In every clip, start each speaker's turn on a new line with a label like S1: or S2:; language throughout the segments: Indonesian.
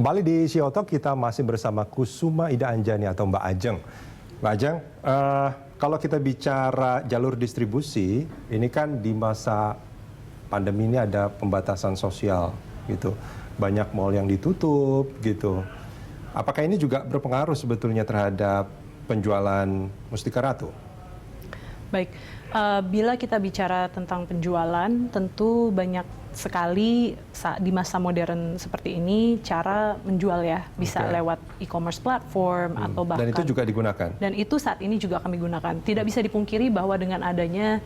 S1: Kembali di Sioto, kita masih bersama Kusuma Ida Anjani atau Mbak Ajeng. Mbak Ajeng, kalau kita bicara jalur distribusi, ini kan di masa pandemi ini ada pembatasan sosial gitu. Banyak mal yang ditutup gitu. Apakah ini juga berpengaruh sebetulnya terhadap penjualan Mustika Ratu?
S2: Baik, bila kita bicara tentang penjualan, tentu banyak sekali di masa modern seperti ini cara menjual ya, bisa lewat e-commerce platform atau bahkan.
S1: Dan itu juga digunakan?
S2: Dan itu saat ini juga kami gunakan. Tidak bisa dipungkiri bahwa dengan adanya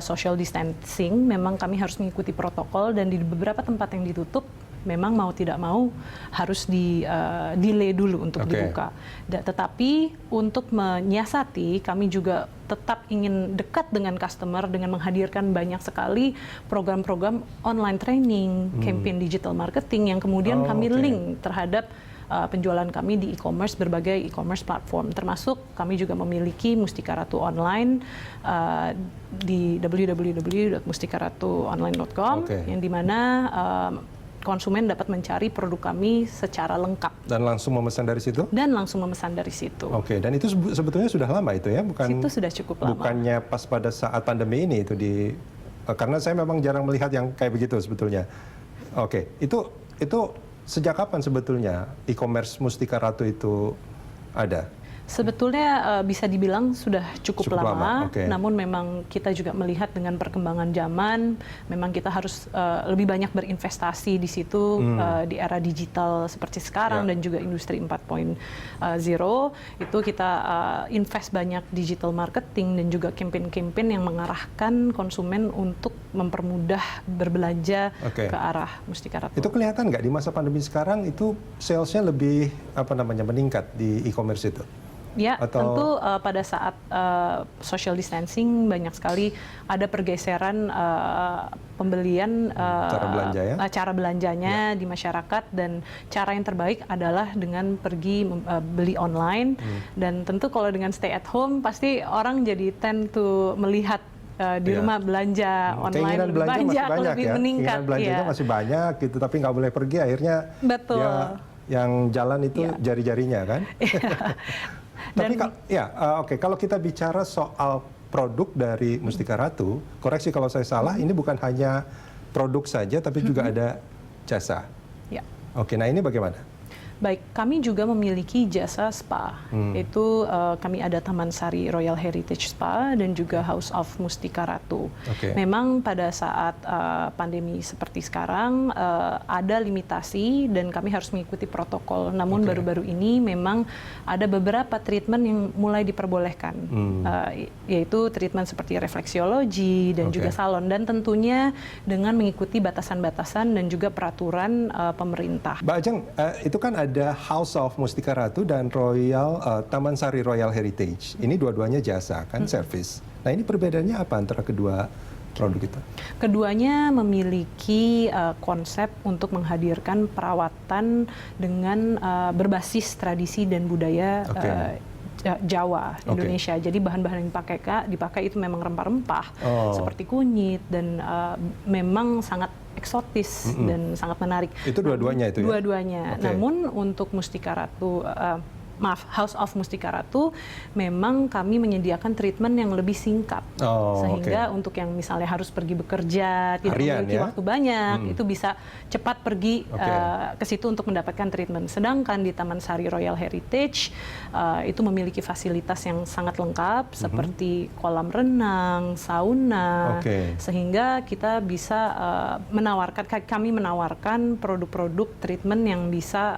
S2: social distancing, memang kami harus mengikuti protokol dan di beberapa tempat yang ditutup, memang mau tidak mau harus delay dulu untuk dibuka. Tetapi untuk menyiasati, kami juga tetap ingin dekat dengan customer dengan menghadirkan banyak sekali program-program online training, campaign digital marketing yang kemudian kami link terhadap penjualan kami di e-commerce, berbagai e-commerce platform. Termasuk kami juga memiliki Mustika Ratu online di www.mustikaratuonline.com yang dimana konsumen dapat mencari produk kami secara lengkap.
S1: Dan langsung memesan dari situ?
S2: Dan langsung memesan dari situ.
S1: Oke, dan itu sebetulnya sudah lama itu ya?
S2: Itu sudah cukup lama.
S1: Bukannya pas pada saat pandemi ini itu karena saya memang jarang melihat yang kayak begitu sebetulnya. Oke, itu sejak kapan sebetulnya e-commerce Mustika Ratu itu ada?
S2: Sebetulnya bisa dibilang sudah cukup lama. Namun memang kita juga melihat dengan perkembangan zaman, memang kita harus lebih banyak berinvestasi di situ di era digital seperti sekarang dan juga industri 4.0 itu kita invest banyak digital marketing dan juga campaign-campaign yang mengarahkan konsumen untuk mempermudah berbelanja ke arah Mustika Ratu.
S1: Itu kelihatan nggak di masa pandemi sekarang itu salesnya lebih meningkat di e-commerce itu?
S2: Ya, tentu pada saat social distancing banyak sekali ada pergeseran pembelian cara belanjanya di masyarakat, dan cara yang terbaik adalah dengan pergi beli online. Dan tentu kalau dengan stay at home pasti orang jadi tend to melihat di rumah belanja online lebih banyak, lebih meningkat.
S1: Keinginan belanjanya masih banyak gitu, tapi nggak boleh pergi, akhirnya ya, yang jalan itu jari-jarinya kan. Tapi kalau kita bicara soal produk dari Mustika Ratu, koreksi kalau saya salah, ini bukan hanya produk saja, tapi juga ada jasa. Oke, nah ini bagaimana?
S2: Baik, kami juga memiliki jasa spa. Itu kami ada Taman Sari Royal Heritage Spa dan juga House of Mustika Ratu. Memang pada saat pandemi seperti sekarang ada limitasi dan kami harus mengikuti protokol. Namun baru-baru ini memang ada beberapa treatment yang mulai diperbolehkan, yaitu treatment seperti refleksiologi dan juga salon, dan tentunya dengan mengikuti batasan-batasan dan juga peraturan pemerintah.
S1: Mbak Ajeng, itu kan ada House of Mustika Ratu dan Taman Sari Royal Heritage. Ini dua-duanya jasa kan, service. Nah, ini perbedaannya apa antara kedua produk itu? Keduanya
S2: memiliki konsep untuk menghadirkan perawatan dengan berbasis tradisi dan budaya Jawa, Indonesia. Jadi bahan-bahan yang dipakai itu memang rempah-rempah seperti kunyit dan memang sangat eksotis dan sangat menarik.
S1: Itu dua-duanya itu ya?
S2: Dua-duanya. Namun untuk Mustika Ratu, House of Mustika Ratu, memang kami menyediakan treatment yang lebih singkat. Sehingga untuk yang misalnya harus pergi bekerja, tidak memiliki waktu banyak, itu bisa cepat pergi ke situ untuk mendapatkan treatment. Sedangkan di Taman Sari Royal Heritage, itu memiliki fasilitas yang sangat lengkap, seperti kolam renang, sauna, sehingga kita bisa kami menawarkan produk-produk treatment yang bisa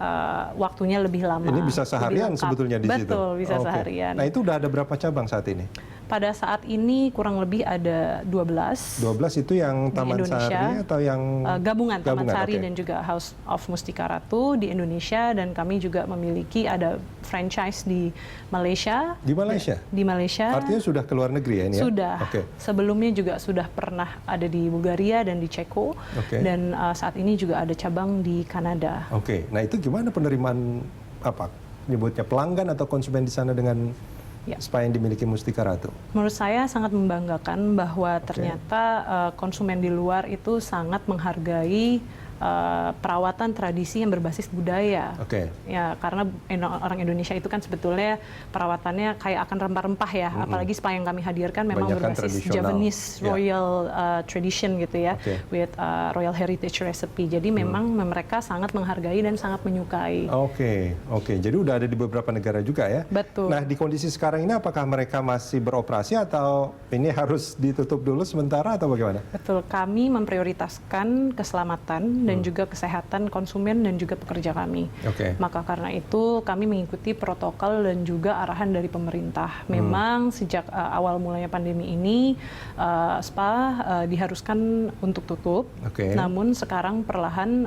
S2: waktunya lebih lama.
S1: Ini bisa seharian sebetulnya di situ.
S2: Betul, bisa seharian.
S1: Nah, itu udah ada berapa cabang saat ini?
S2: Pada saat ini kurang lebih ada 12.
S1: 12 itu yang Taman Sari atau yang
S2: gabungan Taman Sari dan juga House of Mustika Ratu di Indonesia, dan kami juga memiliki ada franchise di Malaysia.
S1: Di Malaysia?
S2: Di Malaysia.
S1: Artinya sudah ke luar negeri ya ini?
S2: Sudah. Sebelumnya juga sudah pernah ada di Bulgaria dan di Ceko. Dan saat ini juga ada cabang di Kanada.
S1: Nah, itu gimana penerimaan nyebutnya pelanggan atau konsumen di sana dengan spa yang dimiliki Mustika Ratu?
S2: Menurut saya sangat membanggakan bahwa ternyata konsumen di luar itu sangat menghargai perawatan tradisi yang berbasis budaya.
S1: Oke.
S2: Ya, karena orang Indonesia itu kan sebetulnya perawatannya kayak akan rempah-rempah ya, apalagi spa yang kami hadirkan memang
S1: Banyakan
S2: berbasis
S1: tradisional.
S2: Javanese
S1: Ya.
S2: royal tradition gitu ya,
S1: Oke.
S2: with royal heritage recipe. Jadi memang mereka sangat menghargai dan sangat menyukai.
S1: Oke. Jadi udah ada di beberapa negara juga ya?
S2: Betul.
S1: Nah, di kondisi sekarang ini apakah mereka masih beroperasi atau ini harus ditutup dulu sementara atau bagaimana?
S2: Betul, kami memprioritaskan keselamatan dan juga kesehatan konsumen dan juga pekerja kami.
S1: Oke.
S2: Maka karena itu kami mengikuti protokol dan juga arahan dari pemerintah. Memang sejak awal mulanya pandemi ini spa diharuskan untuk tutup.
S1: Oke.
S2: Namun sekarang perlahan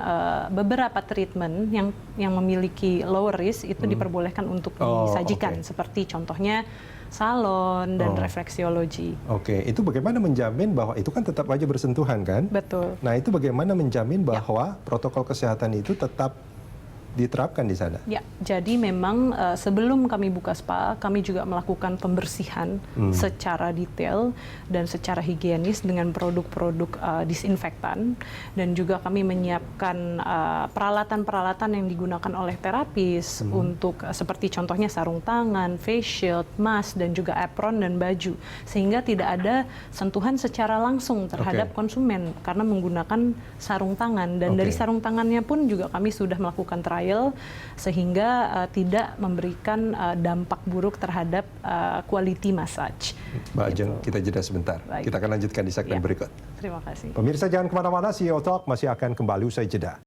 S2: beberapa treatment yang memiliki lower risk itu diperbolehkan untuk disajikan,
S1: oke.
S2: seperti contohnya salon dan refleksiologi.
S1: Oke, itu bagaimana menjamin bahwa itu kan tetap aja bersentuhan kan?
S2: Betul.
S1: Nah, itu bagaimana menjamin bahwa protokol kesehatan itu tetap diterapkan di sana?
S2: Ya, jadi memang sebelum kami buka spa, kami juga melakukan pembersihan secara detail dan secara higienis dengan produk-produk disinfektan, dan juga kami menyiapkan peralatan-peralatan yang digunakan oleh terapis untuk seperti contohnya sarung tangan, face shield, mask, dan juga apron dan baju, sehingga tidak ada sentuhan secara langsung terhadap konsumen karena menggunakan sarung tangan, dan dari sarung tangannya pun juga kami sudah melakukan trial sehingga tidak memberikan dampak buruk terhadap quality massage.
S1: Mbak Ajeng, kita jeda sebentar.
S2: Baik.
S1: Kita akan lanjutkan di segmen
S2: Ya.
S1: berikut.
S2: Terima kasih.
S1: Pemirsa jangan kemana-mana, CEO Talk masih akan kembali usai jeda.